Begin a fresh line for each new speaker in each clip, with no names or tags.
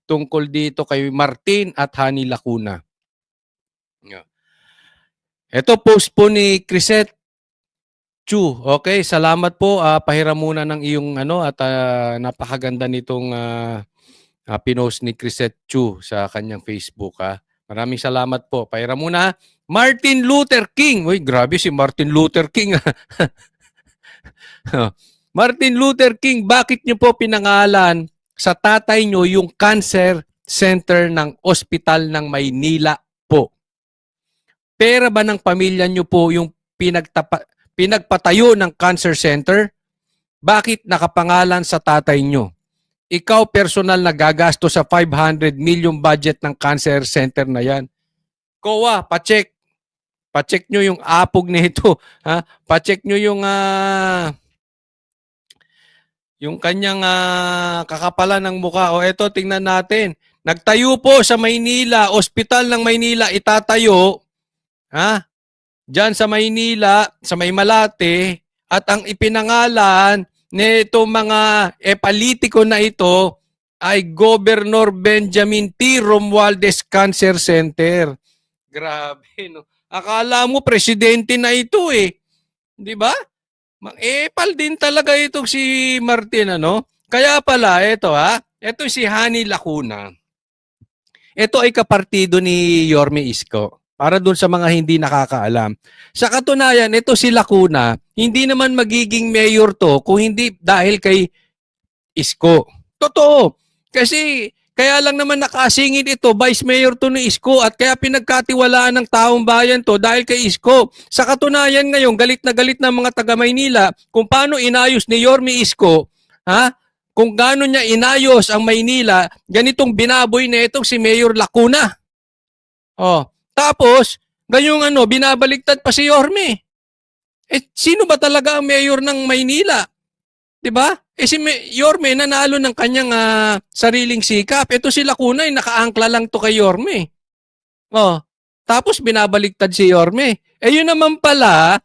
tungkol dito kay Martin at Hani Lacuna. Ito post po ni Crisette Chu. Okay, salamat po. Pahiram muna ng iyong at napakaganda nitong pinost ni Crisette Chu sa kanyang Facebook. Maraming salamat po. Pahiram muna. Martin Luther King. Uy, grabe si Martin Luther King. Martin Luther King, bakit niyo po pinangalan sa tatay niyo yung cancer center ng Ospital ng Maynila po? Pera ba ng pamilya niyo po yung pinagpatayo ng cancer center? Bakit nakapangalan sa tatay niyo? Ikaw personal na gagasto sa 500 million budget ng cancer center na yan. Kowa, pacheck. Pacheck nyo yung apog nito. Pacheck nyo yung kanyang kakapalan ng mukha. O eto, tingnan natin. Nagtayo po sa Maynila, Ospital ng Maynila, itatayo. Diyan sa Maynila, sa Maymalate, at ang ipinangalan nito mga politiko na ito ay Governor Benjamin T. Romualdez Cancer Center. Grabe, no? Akala mo presidente na ito eh. 'Di ba? Epal din talaga itong si Martin, ano? Kaya pala ito ito si Hani Lacuna. Ito ay kapartido ni Yorme Isko. Para dun sa mga hindi nakakaalam. Sa katunayan, ito si Lacuna, hindi naman magiging mayor to kung hindi dahil kay Isko. Totoo. Kasi kaya lang naman nakasingit ito, Vice Mayor to ni Isko at kaya pinagkatiwalaan ng taong bayan to dahil kay Isko. Sa katunayan ngayon, galit na mga taga Maynila kung paano inayos ni Yorme Isko, kung gaano niya inayos ang Maynila, ganitong binaboy na itong si Mayor Lacuna. Tapos, ganyong binabaliktad pa si Yorme. Sino ba talaga ang mayor ng Maynila? 'Di ba? Si Yorme nanalo ng kanyang sariling sikap. Ito si Lacuna nakaangkla lang to kay Yorme. Tapos binabaliktad si Yorme. Yun naman pala,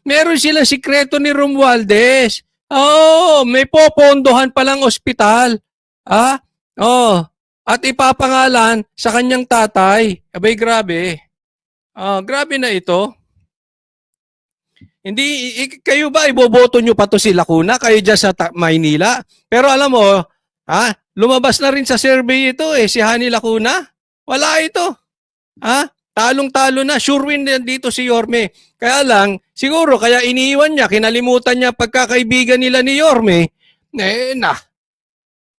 meron silang sikreto ni Romualdez. May popondohan palang ospital. At ipapangalan sa kanyang tatay. Abay, grabe. Grabe na ito. Hindi, kayo ba iboboto nyo pa to si Lacuna? Kayo dyan sa Maynila? Pero alam mo, lumabas na rin sa survey ito si Hani Lacuna. Wala ito. Talong-talo na. Sure win dito si Yorme. Kaya lang, siguro, kaya iniiwan niya, kinalimutan niya pagkakaibigan nila ni Yorme.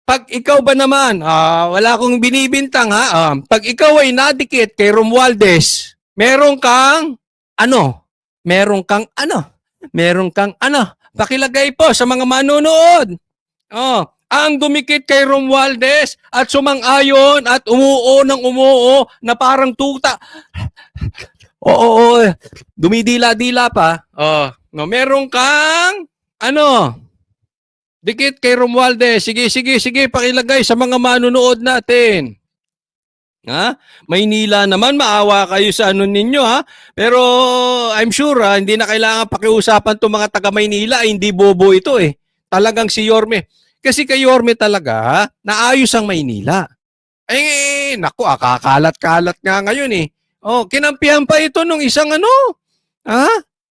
Pag ikaw ba naman, wala akong binibintang pag ikaw ay nadikit kay Romualdez, meron kang pakilagay po sa mga manunood. Ang dumikit kay Romualdez at sumang-ayon at umuo na parang tuta. Dumidila-dila pa. Meron kang dikit kay Romualdez. Sige, pakilagay sa mga manunood natin. Maynila naman, maawa kayo sa ninyo Pero I'm sure hindi na kailangan pakiusapan itong mga taga Maynila, hindi bobo ito Talagang si Yorme. Kasi kay Yorme talaga, naayos ang Maynila. Naku, kakalat-kalat nga ngayon kinampihan pa ito nung isang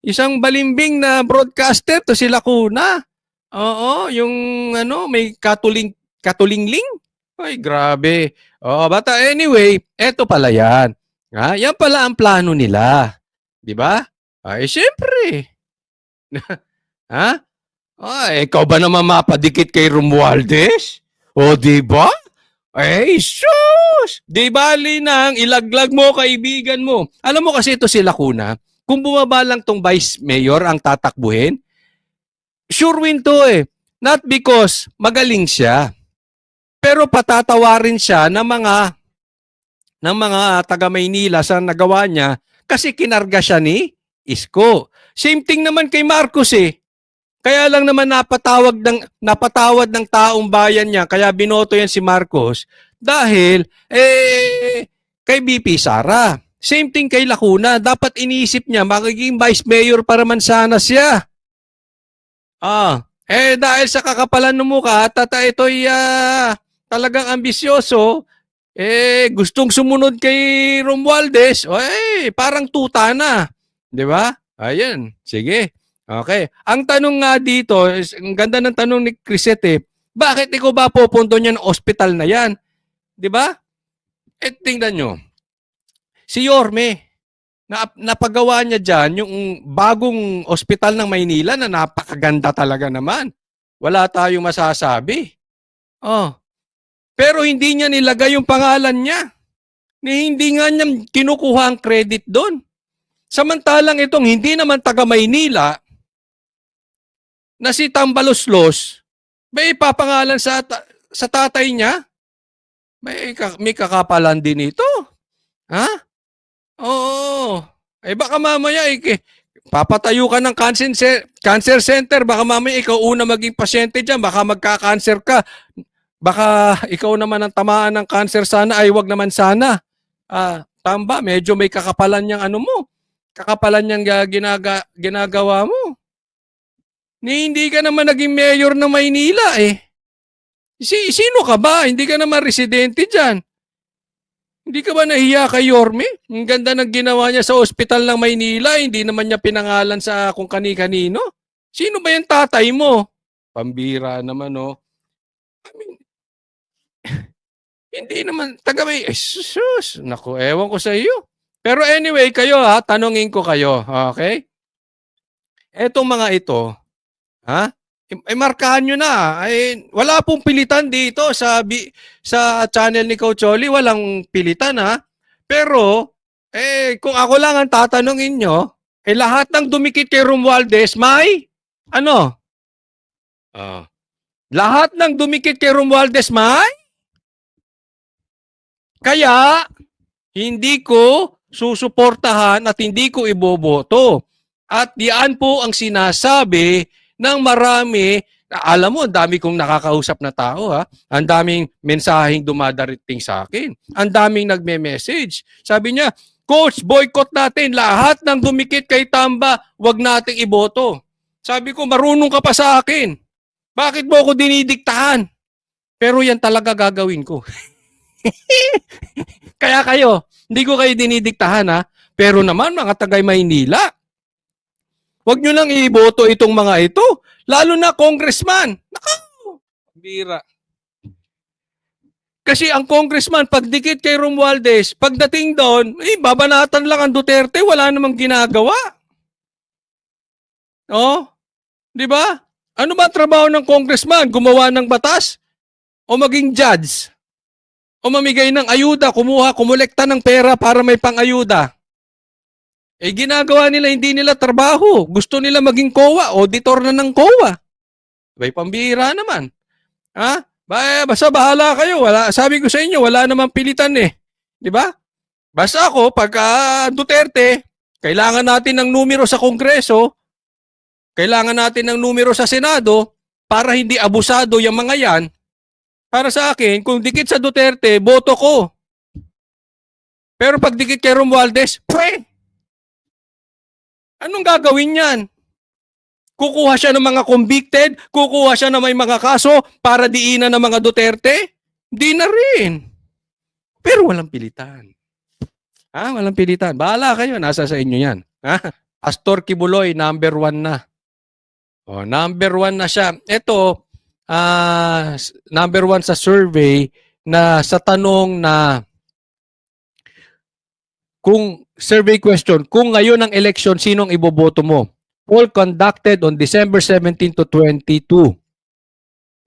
isang balimbing na broadcaster to si Lacuna. Yung may katulingling. Ay, grabe. But anyway, eto pala yan. Yan pala ang plano nila. Di ba? Siyempre. Ikaw ba naman mapadikit kay Romualdez? Di ba? Sus! Di bali nang ilaglag mo kaibigan mo. Alam mo kasi ito si Lacuna, kung bumaba lang tong Vice Mayor ang tatakbuhin, sure win to Not because magaling siya. Pero patatawarin siya ng mga taga Maynila sa nagawa niya kasi kinarga siya ni Isko. Same thing naman kay Marcos Kaya lang naman napatawad ng taong bayan niya kaya binoto yan si Marcos dahil kay BP Sara. Same thing kay Lacuna. Dapat iniisip niya magiging Vice Mayor para man sana siya. Dahil sa kakapalan ng mukha, ito'y talagang ambisyoso, gustong sumunod kay Romualdez, parang tuta na. Di ba? Ayan, sige. Okay. Ang tanong nga dito, ang ganda ng tanong ni Crisette, bakit ikaw ba pupunto niya ng ospital na yan? Di ba? Tingnan nyo. Si Yorme, napagawa niya dyan yung bagong ospital ng Maynila na napakaganda talaga naman. Wala tayong masasabi. Pero hindi niya nilagay yung pangalan niya. Hindi nga niya kinukuha ang credit doon. Samantalang itong hindi naman taga Maynila na si Tambaloslos, may ipapangalan sa tatay niya? May kakapalan din ito. Ha? Oo. Baka mamaya papatayo ka ng cancer center, baka mamaya ikaw una maging pasyente dyan, baka magka-cancer ka. Baka ikaw naman ang tamaan ng cancer sana, wag naman sana. Tamba, medyo may kakapalan niyang kakapalan niyang ginagawa mo. Hindi ka naman naging mayor ng Maynila Sino ka ba? Hindi ka naman residente dyan. Hindi ka ba nahiya kay Yorme? Ang ganda ng ginawa niya sa ospital ng Maynila, hindi naman niya pinangalan sa kung kani-kanino. Sino ba yung tatay mo? Pambira naman, I mean, hindi naman, taga may, sus, naku, ewan ko sa iyo. Pero anyway, kayo tanungin ko kayo, okay? Etong mga ito, markahan nyo na. Wala pong pilitan dito sa channel ni Coach Oli, walang pilitan Pero, kung ako lang ang tatanungin nyo, lahat ng dumikit kay Romualdez, may, lahat ng dumikit kay Romualdez, may, kaya, hindi ko susuportahan at hindi ko iboboto. At diyan po ang sinasabi ng marami, alam mo, ang dami kong nakakausap na tao Ang daming mensaheng dumadating sa akin. Ang daming nagme-message. Sabi niya, Coach, boycott natin. Lahat ng dumikit kay Tamba, wag nating iboto. Sabi ko, marunong ka pa sa akin. Bakit mo ako dinidiktahan? Pero yan talaga gagawin ko. Kaya kayo, hindi ko kayo dinidiktahan Pero naman, mga tagay Maynila, huwag nyo lang iboto itong mga ito. Lalo na congressman. Nako, bira. Kasi ang congressman, pag dikit kay Romualdez, pagdating doon, babanatan lang ang Duterte, wala namang ginagawa. Di ba? Ano ba ang trabaho ng congressman? Gumawa ng batas? O maging judge? O mamigay ng ayuda, kumulekta ng pera para may pang-ayuda? Ginagawa nila, hindi nila trabaho. Gusto nila maging COA, auditor na ng COA. May pambihira naman. Basta bahala kayo. Sabi ko sa inyo, wala namang pilitan Di ba? Basta ako, pagka Duterte, kailangan natin ng numero sa Kongreso, kailangan natin ng numero sa Senado, para hindi abusado yung mga yan. Para sa akin, kung dikit sa Duterte, boto ko. Pero pag dikit kay Romualdez, anong gagawin yan? Kukuha siya ng mga convicted? Kukuha siya ng may mga kaso para diinan ng mga Duterte? Di na rin. Pero walang pilitan. Walang pilitan. Bahala kayo. Nasa sa inyo yan. Pastor Kibuloy, number 1 na. Number 1 na siya. Ito, number 1 sa survey na sa tanong na kung survey question, kung ngayon ang election, sinong iboboto mo? Poll conducted on December 17 to 22.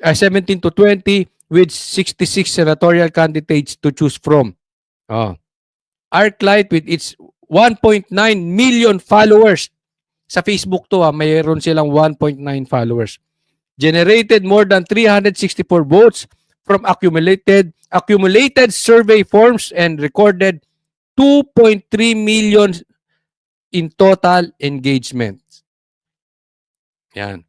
17 to 20 with 66 senatorial candidates to choose from. ArcLight with its 1.9 million followers. Sa Facebook to mayroon silang 1.9 followers. Generated more than 364 votes from accumulated survey forms and recorded 2.3 million in total engagement. Yan.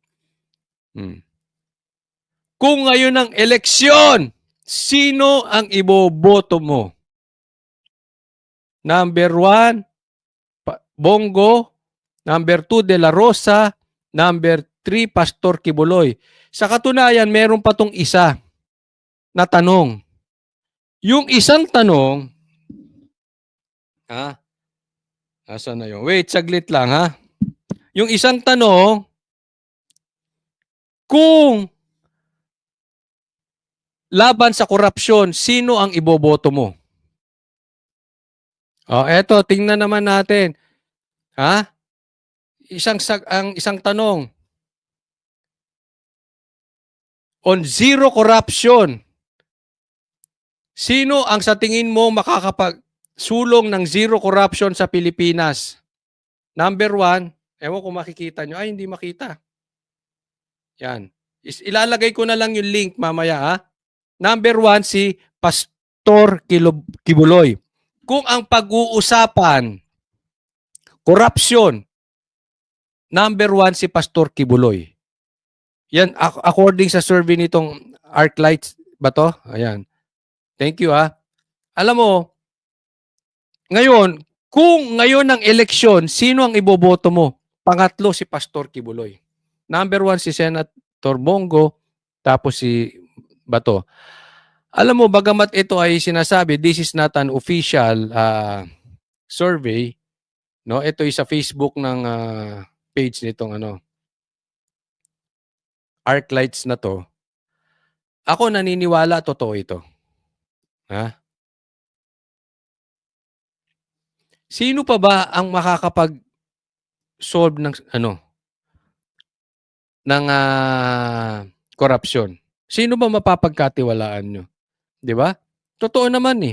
Kung ngayon ang eleksyon, sino ang iboboto mo? Number 1, Bongo. Number 2, De La Rosa. Number 3, Pastor Kibuloy. Sa katunayan, meron pa tong isa. na tanong. Yung isang tanong, asan na yun? Wait, saglit lang ha. Yung isang tanong, kung laban sa korupsyon, sino ang iboboto mo? Eto, tingnan naman natin. Ang isang tanong. On zero corruption, sino ang sa tingin mo makakapagsulong ng zero corruption sa Pilipinas? Number 1, ewan kung makikita nyo. Ay, hindi makita. Yan. Ilalagay ko na lang yung link mamaya. Number 1, si Pastor Kibuloy. Kung ang pag-uusapan, corruption, number 1 si Pastor Kibuloy. Yan, according sa survey nitong ArcLights ba to? Ayan. Thank you Alam mo, ngayon, kung ngayon ng eleksyon, sino ang iboboto mo? Pangatlo si Pastor Kibuloy. Number 1 si Senator Bongo, tapos si Bato. Alam mo, bagamat ito ay sinasabi, this is not an official survey, no? Ito ay sa Facebook ng page nitong ArcLights na to. Ako naniniwala totoo ito. Sino pa ba ang makakapag-solve ng korupsyon? Sino ba mapapagkatiwalaan nyo? 'Di ba? Totoo naman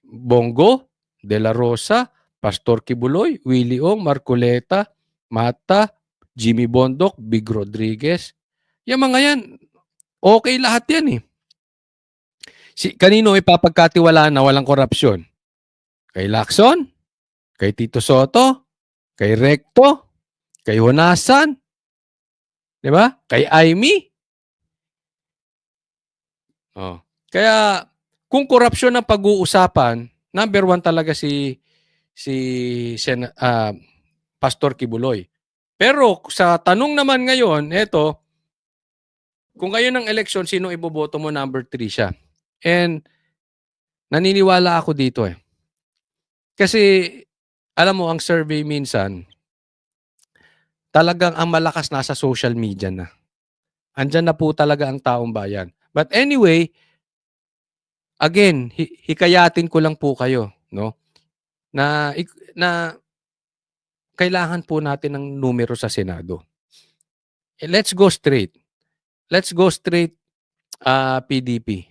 Bongo, De La Rosa, Pastor Kibuloy, Willie Ong, Marcoleta, Mata, Jimmy Bondoc, Big Rodriguez. Yung mga yan, okay lahat yan Kanino ipapagkatiwalaan na walang korupsyon? Kay Lacson? Kay Tito Soto? Kay Recto? Kay Honasan? 'Di ba? Kay Aimee? Kaya kung korupsyon ang pag-uusapan, number 1 talaga si Pastor Kibuloy. Pero sa tanong naman ngayon, eto, kung ngayon ng eleksyon, sino iboboto mo? Number 3 siya. And naniniwala ako dito Kasi alam mo, ang survey minsan, talagang ang malakas nasa social media na. Andyan na po talaga ang taong bayan. But anyway, again, hikayatin ko lang po kayo, no? Na kailangan po natin ng numero sa Senado. Let's go straight. PDP.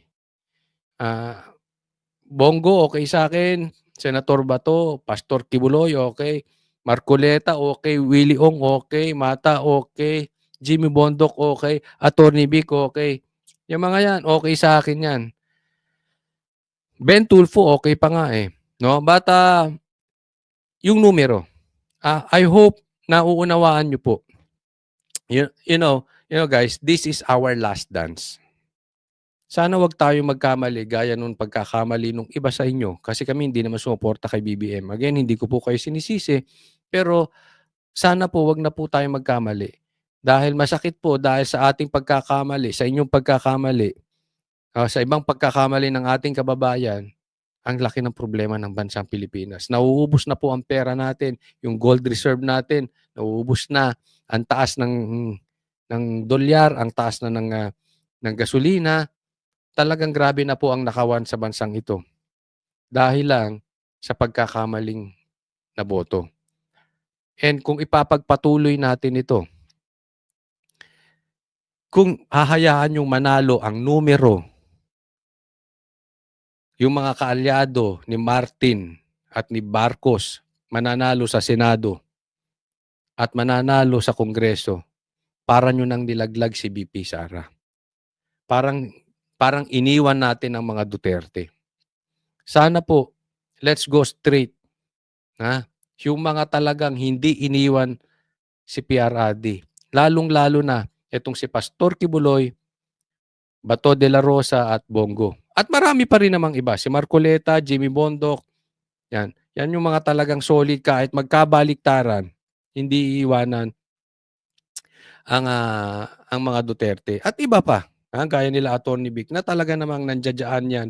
Bongo, okay sa akin. Senator Bato, Pastor Kibuloy, okay. Marcoleta, okay. Willie Ong, okay. Mata, okay. Jimmy Bondoc, okay. Attorney Vic, okay. Yung mga yan, okay sa akin yan. Ben Tulfo, okay pa nga No? But, yung numero, I hope na uunawaan nyo po. You know guys, this is our last dance. Sana wag tayo magkamali gaya nung pagkakamali nung iba sa inyo kasi kami hindi naman sumuporta kay BBM. Again, hindi ko po kayo sinisisi, pero sana po wag na po tayo magkamali. Dahil masakit po dahil sa ating pagkakamali, sa inyong pagkakamali, sa ibang pagkakamali ng ating kababayan, ang laki ng problema ng bansang Pilipinas. Nauubos na po ang pera natin, yung gold reserve natin, nauubos na, ang taas ng dolyar, ang taas na ng gasolina. Talagang grabe na po ang nakawan sa bansang ito. Dahil lang sa pagkakamaling na boto. And kung ipapagpatuloy natin ito, kung hahayaan yung manalo ang numero, yung mga kaalyado ni Martin at ni Marcos mananalo sa Senado at mananalo sa Kongreso, para nyo nang nilaglag si BP Sara. Parang iniwan natin ang mga Duterte. Sana po, let's go straight. Yung mga talagang hindi iniwan si PRRD. Lalong-lalo na itong si Pastor Kibuloy, Bato de la Rosa at Bongo. At marami pa rin namang iba. Si Marcoleta, Jimmy Bondoc. Yan yung mga talagang solid kahit magkabaliktaran. Hindi iiwanan ang mga Duterte. At iba pa. Gaya nila Attorney Vic na talaga namang nandiya-diyan yan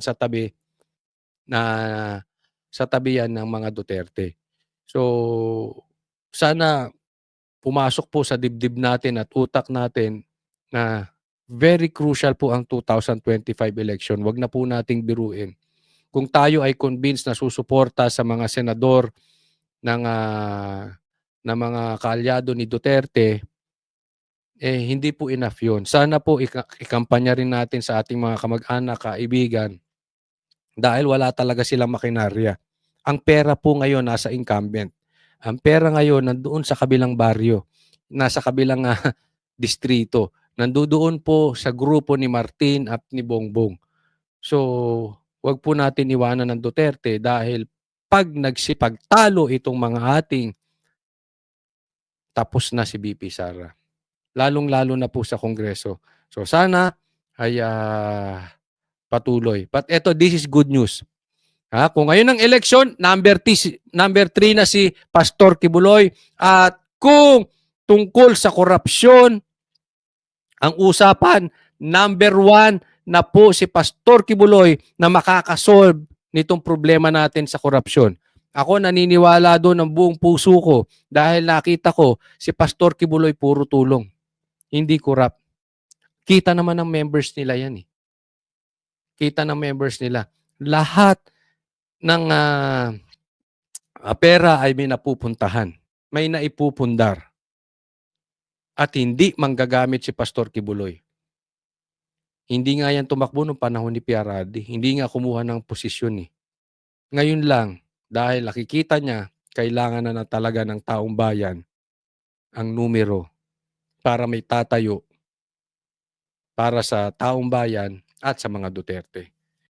na sa tabi yan ng mga Duterte. So, sana pumasok po sa dibdib natin at utak natin na very crucial po ang 2025 election. Wag na po nating biruin. Kung tayo ay convinced na susuporta sa mga senador ng mga kaalyado ni Duterte, hindi po enough yun. Sana po ikampanya rin natin sa ating mga kamag-anak, kaibigan, dahil wala talaga silang makinarya. Ang pera po ngayon nasa incumbent. Ang pera ngayon nandoon sa kabilang baryo, nasa kabilang distrito. Nandoon po sa grupo ni Martin at ni Bongbong. So, wag po natin iwanan ng Duterte dahil pag nagsipagtalo itong mga ating, tapos na si BP Sara. Lalong-lalo na po sa Kongreso. So sana ay patuloy. But this is good news. Kung ngayon ang election, number 3 na si Pastor Kibuloy, at kung tungkol sa korupsyon ang usapan, number 1 na po si Pastor Kibuloy na makakasolve nitong problema natin sa korupsyon. Ako naniniwala doon ng buong puso ko dahil nakita ko si Pastor Kibuloy puro tulong. Hindi corrupt. Kita naman ng members nila yan eh. Kita ng members nila. Lahat ng pera ay may napupuntahan. May naipupundar. At hindi manggagamit si Pastor Kibuloy. Hindi nga yan tumakbo noong panahon ni PRRD. Hindi nga kumuha ng posisyon eh. Ngayon lang, dahil nakikita niya, kailangan na talaga ng taong bayan ang numero para may tatayo para sa taong bayan at sa mga Duterte.